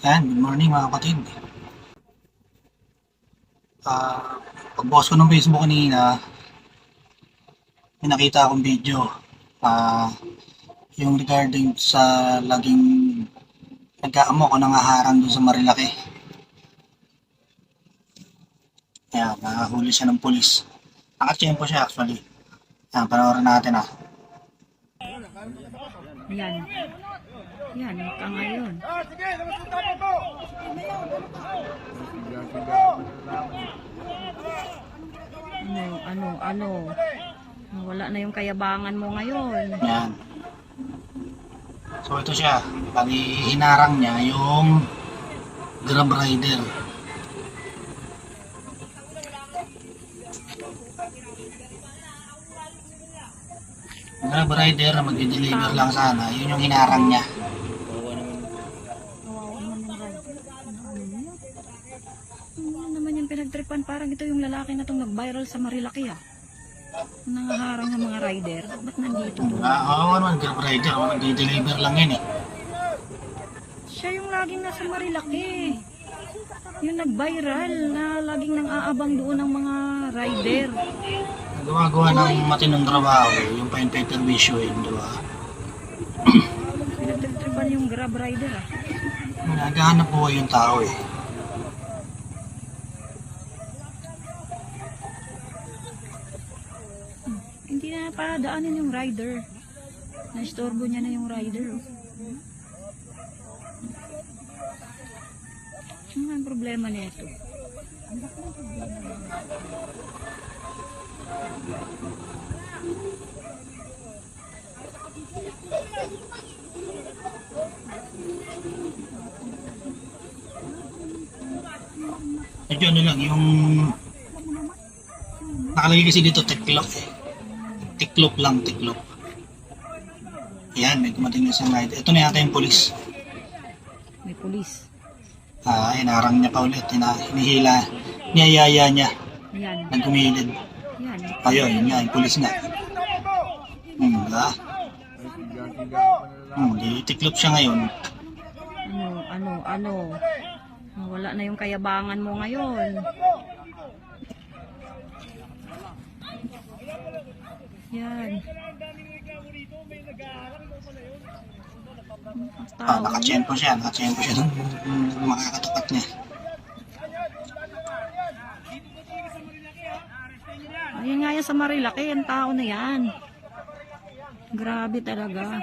Ayan, good morning mga kapatid. Pagbukas ko ng Facebook kanina, may nakita akong video. Yung regarding sa laging nag-aamok o nangaharang doon sa Marilaki. Ayan, nahuli siya ng pulis. Nakatsyempo siya actually. Ayan, panoorin natin Yan. Yan, ka ngayon. Ano. Wala na yung kayabangan mo ngayon. Ayan. So ito siya. Bali hinarang niya yung Grab rider. Grab rider na mag-deliver lang sana. Yun yung hinarang niya. Ano naman yung pinagtripan? Parang ito yung lalaki na itong nag-viral sa Marilaki nangaharang ng mga rider. Ba't nandito doon? Oo naman, Grab rider. Mag-deliver lang yun eh. Siya yung laging nasa Marilaki. Yung nag-viral na laging nang aabang doon ng mga rider. Gumagawa ng matinong trabaho. Yung pa-intervisyo yun, di ba? Pinagtripan yung Grab rider Naghahanap po yung tao eh. Hindi na padaanin yung rider. Na-istorbo niya na yung rider. Ano ang problema nito? Medyo ano lang, yung nakalagay kasi dito tiklop eh. Tiklop lang, tiklop. Ayan, may dumating na siyang rider. Ito na yata yung polis. May pulis. Hinarang niya pa ulit. Hinihila. Niyayaya niya. Yan. Nagkumilid. Yan. Ayun, yun nga, yung polis nga. Diba? Di tiklop siya ngayon. Ano. Wala na yung kayabangan mo ngayon. Yan. Nakatsyempo siya nung makakatapat niya. Ayun nga yan sa Marilaki, yung tao na yan. Grabe talaga.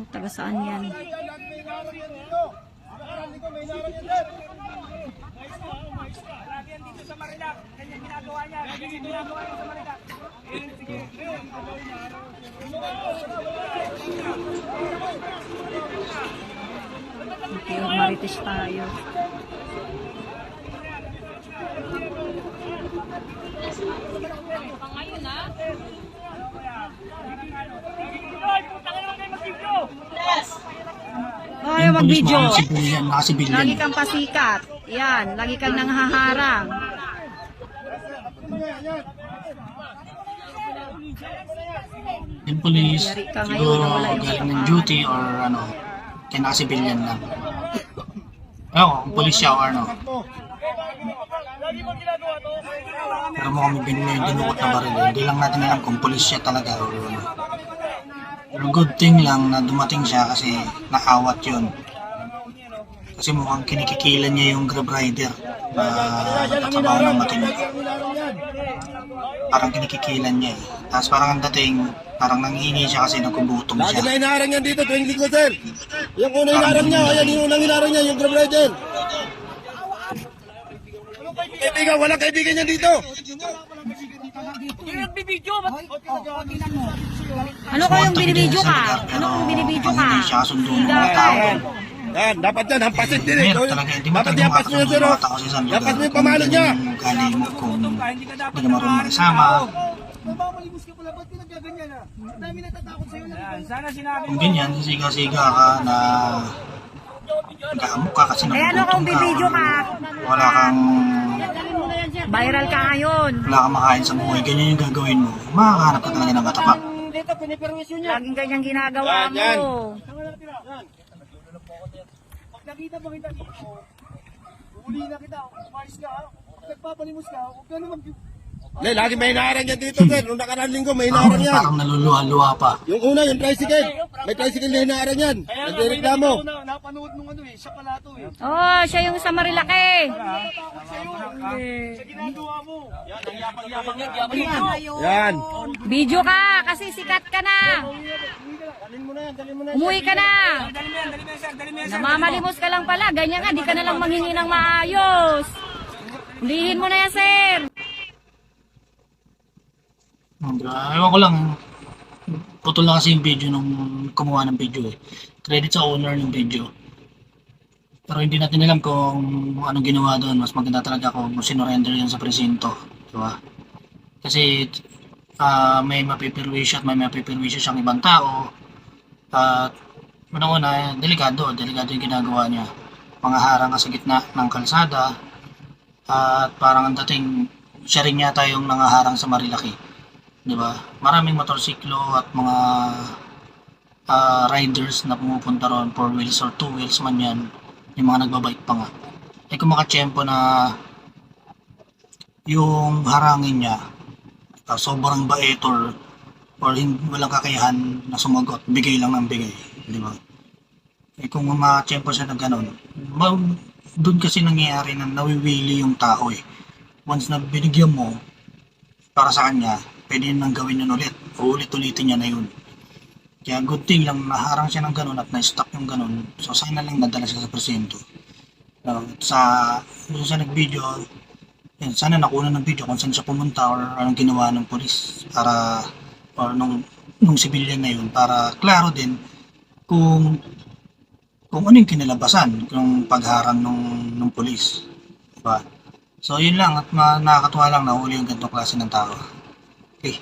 Taga saan yan? Okay, marites tayo. Ayaw mag-video. Lagi kang pasikat. Yan, lagi kang nanghaharang. Yung police, siguro galing ng duty or ano, kinaka-civilian lang. Kung police siya or ano. Pero mo kami dinukot na baril. Hindi lang natin alam kung police siya talaga or ano. Pero good thing lang na dumating siya kasi nakawat yun. Kasi mukhang kinikikilan niya yung Grab rider na nakatrabaho ng matino. Parang kinikikilan niya eh. Tapos parang ang dating, parang nangihingi siya kasi nagkugutom siya. Lagi na hinaharang yan dito, tuwing linggo, sir. Yung unang hinaharang niya, ayan yung unang hinaharang niya, yung Grab rider. Kaibigan, walang kaibigan niya dito. Ano kayong binibidyo ka? Ano kung binibidyo ka? Hindi siya kasundo ng mga tao. Yan, dapat yan, hampasin din eh. Meron talaga, hindi mo Dapat talaga ihampas mo yan, sir. makakasundo ng mga tao sa isang lugar. Ihampas mo yung pamalo niya. Kung galing mo, kung hindi ka marunong makisama. Kung ganyan, siga-siga ka na nag-aamok ka kasi Eh ano kung bibidyo ka? wala kang Viral ka ngayon. makain sa buhay, ganyan yung gagawin mo, makakahanap ka talaga ng katapat. Laging ganyang ginagawa mo. nakita mo kita dito, uli na kita, umayos ka, kung nagpapalimos ka, huwag ka naman... Lagi may hinaharang yan dito, sir. Nung nakaraan linggo, may hinaharang yan. Parang naluluha-luha pa. Yung una, yung tricycle. May tricycle na hinaharang yan. Nagreklamo. Napanood nung ano eh, siya pala to eh. Oh, siya yung sa Marilaki. Sa ginagawa mo. Yan, ang yapang-yapang yan. Yan. Video ka kasi sikat ka na. Dalhin mo na yan, dalhin mo na yan. Umuwi ka na. Dali mo yan, sir. Dali mo yan, sir. Namamalimos ka lang pala. Ganyan nga, di ka na lang manghingi ng maayos. Hulihin mo na yan, sir. Ewan ko lang, putol na kasi yung video nung kumuha ng video eh. Credit sa owner ng video. Pero hindi natin alam kung anong ginawa doon. Mas maganda talaga kung sinurrender yan sa presinto. Diba? Kasi may mapipirwisyo at may mapipirwisyo siyang ibang tao. At unang-una, delikado yung ginagawa niya. Mga harang ka sa gitna ng kalsada. At parang ang dating siya rin yata yung nangaharang sa Marilaki. Diba? Maraming motorsiklo at mga riders na pumupunta ron, 4 wheels or 2 wheels man yan, yung mga nagbabike pa nga. Eh kung makatsyempo na yung harangin niya sobrang bait or walang kakayahan na sumagot, bigay lang ng bigay, di ba? Eh kung makatsyempo siya na gano'n, doon kasi nangyayari na nawiwili yung tao eh. Once na binigyan mo para sa kanya, pwede nang gawin yun ulit. Ulit-ulitin niya na yun. Kaya good thing lang naharang siya ng ganun at na-stop yung ganun. So sana lang nadala siya sa presinto. Sa nag-video, yan, sana nakuha ng video kung saan siya pumunta or anong ginawa ng polis para or nung civilian na yun para klaro din kung ano yung kinalabasan ng pagharang ng polis. Diba? So yun lang at nakakatuwa lang na huli yung ganitong klase ng tao. Okay.